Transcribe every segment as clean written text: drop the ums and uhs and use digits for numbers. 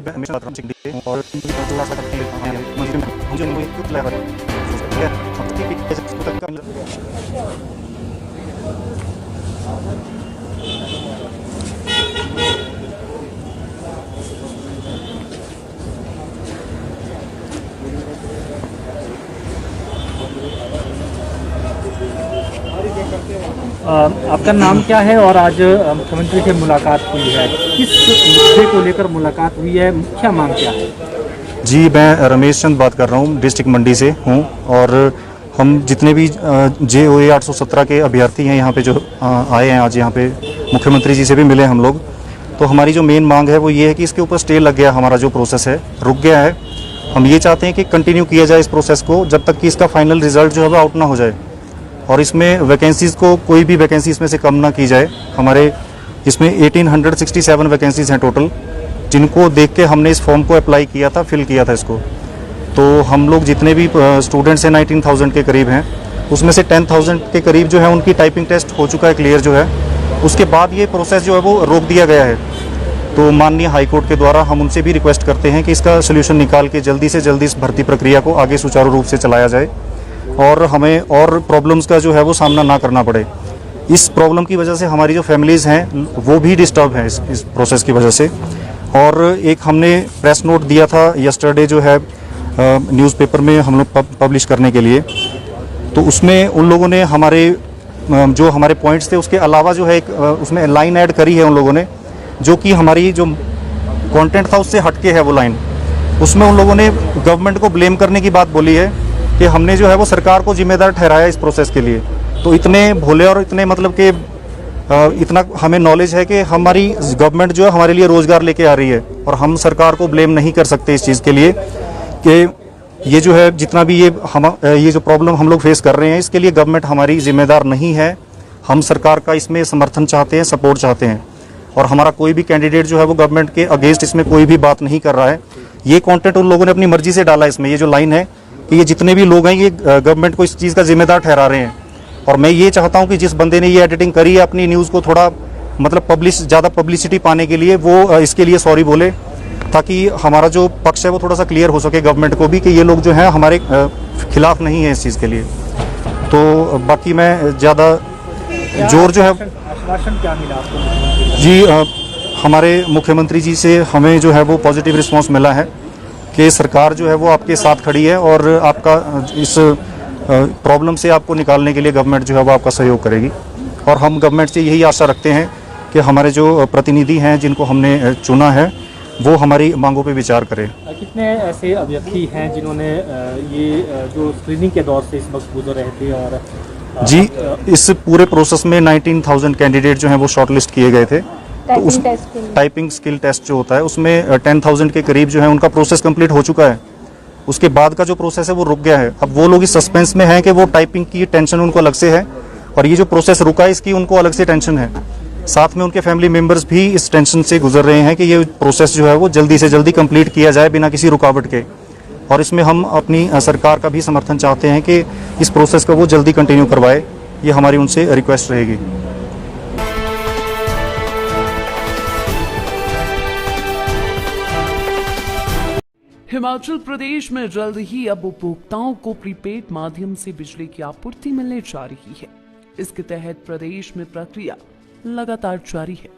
जी मैं हमेशा राम सिंह हूँ और आपका नाम क्या है और आज मुख्यमंत्री से मुलाकात हुई है, किस मुद्दे को लेकर मुलाकात हुई है, मुख्य मांग क्या है? जी मैं रमेश चंद बात कर रहा हूँ, डिस्ट्रिक्ट मंडी से हूँ और हम जितने भी JOA 817 के अभ्यर्थी हैं यहाँ पे जो आए हैं आज यहाँ पे मुख्यमंत्री जी से भी मिले हम लोग। तो हमारी जो मेन मांग है वो ये है कि इसके ऊपर स्टे लग गया, हमारा जो प्रोसेस है रुक गया है। हम ये चाहते हैं कि कंटिन्यू किया जाए इस प्रोसेस को जब तक कि इसका फाइनल रिजल्ट जो है वो आउट ना हो जाए और इसमें वैकेंसीज़ को कोई भी वैकेंसी इसमें से कम ना की जाए। हमारे इसमें 1867 वैकेंसीज़ हैं टोटल, जिनको देख के हमने इस फॉर्म को अप्लाई किया था, फिल किया था इसको। तो हम लोग जितने भी स्टूडेंट्स हैं 19,000 के करीब हैं, उसमें से 10,000 के करीब जो है उनकी टाइपिंग टेस्ट हो चुका है क्लियर जो है। उसके बाद ये प्रोसेस जो है वो रोक दिया गया है। तो माननीय हाईकोर्ट के द्वारा हम उनसे भी रिक्वेस्ट करते हैं कि इसका सोल्यूशन निकाल के जल्दी से जल्दी इस भर्ती प्रक्रिया को आगे सुचारू रूप से चलाया जाए और हमें और प्रॉब्लम्स का जो है वो सामना ना करना पड़े। इस प्रॉब्लम की वजह से हमारी जो फैमिलीज़ हैं वो भी डिस्टर्ब हैं इस प्रोसेस की वजह से। और एक हमने प्रेस नोट दिया था यस्टरडे जो है न्यूज़पेपर में हम लोग पब्लिश करने के लिए, तो उसमें उन लोगों ने जो हमारे पॉइंट्स थे उसके अलावा जो है एक उसमें लाइन ऐड करी है उन लोगों ने, जो कि हमारी जो कंटेंट था उससे हटके है वो लाइन। उसमें उन लोगों ने गवर्नमेंट को ब्लेम करने की बात बोली है कि हमने जो है वो सरकार को जिम्मेदार ठहराया इस प्रोसेस के लिए। तो इतने भोले और इतने मतलब कि इतना हमें नॉलेज है कि हमारी गवर्नमेंट जो है हमारे लिए रोज़गार लेके आ रही है और हम सरकार को ब्लेम नहीं कर सकते इस चीज़ के लिए कि ये जो है जितना भी ये जो प्रॉब्लम हम लोग फेस कर रहे हैं इसके लिए गवर्नमेंट हमारी जिम्मेदार नहीं है। हम सरकार का इसमें समर्थन चाहते हैं, सपोर्ट चाहते हैं और हमारा कोई भी कैंडिडेट जो है वो गवर्नमेंट के अगेंस्ट इसमें कोई भी बात नहीं कर रहा है। ये कॉन्टेंट उन लोगों ने अपनी मर्जी से डाला इसमें। ये जो लाइन है कि ये जितने भी लोग हैं ये गवर्नमेंट को इस चीज़ का जिम्मेदार ठहरा रहे हैं और मैं ये चाहता हूँ कि जिस बंदे ने ये एडिटिंग करी है अपनी न्यूज़ को थोड़ा मतलब ज़्यादा पब्लिसिटी पाने के लिए वो इसके लिए सॉरी बोले, ताकि हमारा जो पक्ष है वो थोड़ा सा क्लियर हो सके गवर्नमेंट को भी कि ये लोग जो हैं हमारे खिलाफ नहीं है इस चीज़ के लिए। तो बाकी मैं ज़्यादा जोर जो है आश्वासन क्या मिला आपको? जी हमारे मुख्यमंत्री जी से हमें जो है वो पॉजिटिव रिस्पांस मिला है कि सरकार जो है वो आपके साथ खड़ी है और आपका इस प्रॉब्लम से आपको निकालने के लिए गवर्नमेंट जो है वो आपका सहयोग करेगी। और हम गवर्नमेंट से यही आशा रखते हैं कि हमारे जो प्रतिनिधि हैं जिनको हमने चुना है वो हमारी मांगों पे विचार करें। कितने ऐसे अभ्यर्थी हैं जिन्होंने ये जो स्क्रीनिंग के दौर से इस वक्त गुजर रहे थे? और जी इस पूरे प्रोसेस में 19,000 कैंडिडेट जो हैं वो शॉर्टलिस्ट किए गए थे। तो उस टाइपिंग स्किल टेस्ट जो होता है उसमें 10,000 के करीब जो है उनका प्रोसेस कंप्लीट हो चुका है। उसके बाद का जो प्रोसेस है वो रुक गया है। अब वो लोग इस सस्पेंस में हैं कि वो टाइपिंग की टेंशन उनको अलग से है और ये जो प्रोसेस रुका है इसकी उनको अलग से टेंशन है। साथ में उनके फैमिली मेम्बर्स भी इस टेंशन से गुजर रहे हैं कि ये प्रोसेस जो है वो जल्दी से जल्दी कंप्लीट किया जाए बिना किसी रुकावट के। और इसमें हम अपनी सरकार का भी समर्थन चाहते हैं कि इस प्रोसेस को वो जल्दी कंटिन्यू करवाए। ये हमारी उनसे रिक्वेस्ट रहेगी। हिमाचल प्रदेश में जल्द ही अब उपभोक्ताओं को प्रीपेड माध्यम से बिजली की आपूर्ति मिलने जा रही है। इसके तहत प्रदेश में प्रक्रिया लगातार जारी है।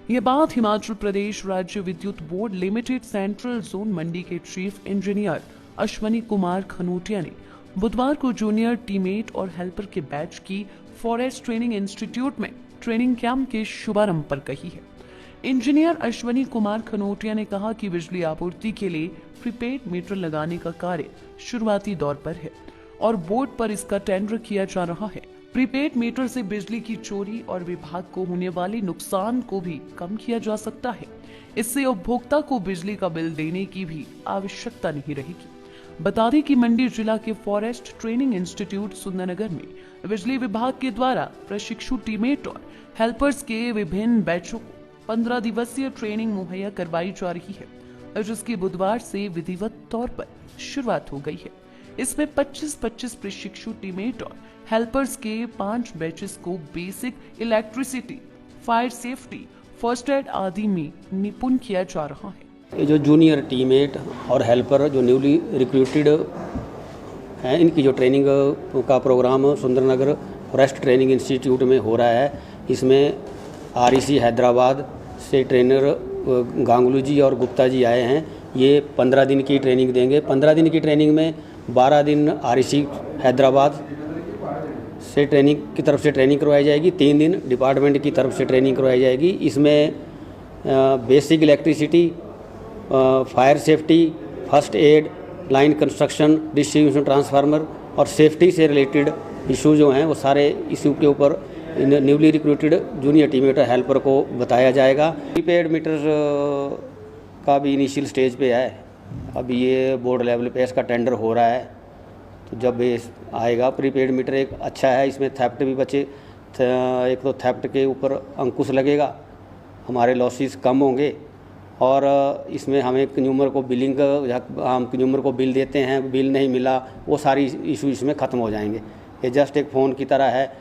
ये बात हिमाचल प्रदेश राज्य विद्युत बोर्ड लिमिटेड सेंट्रल जोन मंडी के चीफ इंजीनियर अश्वनी कुमार खनोटिया ने बुधवार को जूनियर टीममेट और हेल्पर के बैच की फॉरेस्ट ट्रेनिंग इंस्टीट्यूट में ट्रेनिंग कैंप के शुभारंभ पर कही है। इंजीनियर अश्वनी कुमार खनोटिया ने कहा कि बिजली आपूर्ति के लिए प्रीपेड मीटर लगाने का कार्य शुरुआती दौर पर है और बोर्ड पर इसका टेंडर किया जा रहा है। प्रीपेड मीटर से बिजली की चोरी और विभाग को होने वाले नुकसान को भी कम किया जा सकता है। इससे उपभोक्ता को बिजली का बिल देने की भी आवश्यकता नहीं रहेगी। बता दें कि मंडी जिला के फॉरेस्ट ट्रेनिंग इंस्टीट्यूट सुंदरनगर में बिजली विभाग के द्वारा प्रशिक्षु टीममेट और हेल्पर्स के विभिन्न बैचों को 15 दिवसीय ट्रेनिंग मुहैया करवाई जा रही है, जिसकी बुधवार से विधिवत तौर पर शुरुआत हो गई है। इसमें 25-25 प्रशिक्षु टीममेट और हेल्पर्स के 5 बैचेस को basic electricity, fire safety, first aid आदि में निपुण किया जा रहा है। ये जो जूनियर टीममेट और हेल्पर जो न्यूली रिक्रूटेड हैं, इनकी जो ट्रेनिंग का programme Sundarnagar forest training institute में हो रहा है। इसमें REC हैदराबाद से ट्रेनर गांगुली जी और गुप्ता जी आए हैं। ये 15 दिन की ट्रेनिंग देंगे। 15 दिन की ट्रेनिंग में 12 दिन REC हैदराबाद से ट्रेनिंग की तरफ से ट्रेनिंग करवाई जाएगी, 3 दिन डिपार्टमेंट की तरफ से ट्रेनिंग करवाई जाएगी। इसमें basic electricity, fire safety, first add, line construction, distribution transformer और सेफ्टी से रिलेटेड इशू जो हैं वो सारे इशू के ऊपर न्यूली रिक्रूटेड जूनियर टीममेटर हेल्पर को बताया जाएगा। प्रीपेड मीटर का भी इनिशियल स्टेज पे है। अभी ये बोर्ड लेवल पे इसका टेंडर हो रहा है, तो जब ये आएगा प्रीपेड मीटर एक अच्छा है। इसमें थेफ्ट भी बचे, एक तो थेफ्ट के ऊपर अंकुश लगेगा, हमारे लॉसेस कम होंगे और इसमें हमें कंज्यूमर को बिलिंग, हम कंज्यूमर को बिल देते हैं, बिल नहीं मिला, वो सारी इशू इसमें ख़त्म हो जाएंगे। ये जस्ट एक फ़ोन की तरह है,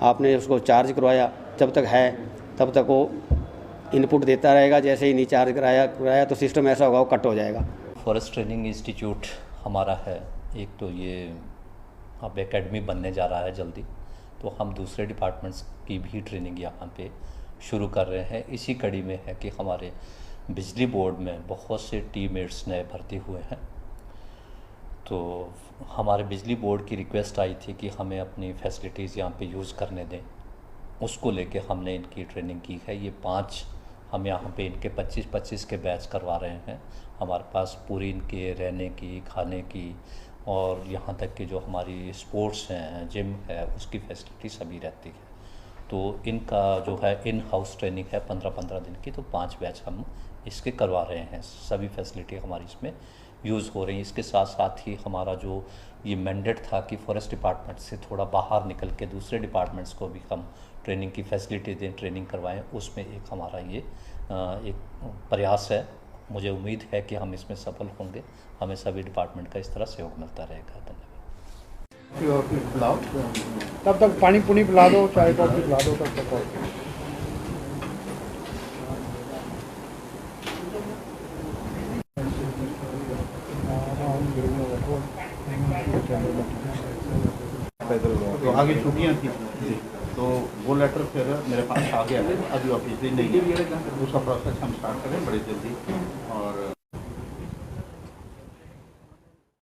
आपने उसको चार्ज करवाया, जब तक है तब तक वो इनपुट देता रहेगा। जैसे ही नहीं चार्ज कराया तो सिस्टम ऐसा होगा वो कट हो जाएगा। फॉरेस्ट ट्रेनिंग इंस्टीट्यूट हमारा है एक, तो ये अब एकेडमी बनने जा रहा है जल्दी, तो हम दूसरे डिपार्टमेंट्स की भी ट्रेनिंग यहाँ पे शुरू कर रहे हैं। इसी कड़ी में है कि हमारे बिजली बोर्ड में बहुत से टीममेट्स नए भर्ती हुए हैं, तो हमारे बिजली बोर्ड की रिक्वेस्ट आई थी कि हमें अपनी फैसिलिटीज़ यहाँ पे यूज़ करने दें। उसको लेके हमने इनकी ट्रेनिंग की है। ये 5 हम यहाँ पे इनके 25-25 के बैच करवा रहे हैं। हमारे पास पूरी इनके रहने की, खाने की और यहाँ तक कि जो हमारी स्पोर्ट्स हैं, जिम है, उसकी फैसिलिटी सभी रहती है। तो इनका जो है इन हाउस ट्रेनिंग है 15-15 दिन की, तो 5 बैच हम इसके करवा रहे हैं। सभी फैसिलिटी हमारी इसमें यूज़ हो रही है। इसके साथ साथ ही हमारा जो ये मैंडेट था कि फॉरेस्ट डिपार्टमेंट से थोड़ा बाहर निकल के दूसरे डिपार्टमेंट्स को भी हम ट्रेनिंग की फैसिलिटी दें, ट्रेनिंग करवाएं, उसमें एक हमारा ये एक प्रयास है। मुझे उम्मीद है कि हम इसमें सफल होंगे। हमें सभी डिपार्टमेंट का इस तरह सहयोग मिलता रहेगा। धन्यवाद। तब तक पानी पुनी पिला दो, चाय कॉफी पिला दो, तब तक तो आगे छुट्टियाँ थी, तो वो लेटर फिर मेरे पास आ गया है। अभी ऑफिशियली नहीं है, उसका प्रोसेस हम स्टार्ट करें बड़ी जल्दी। और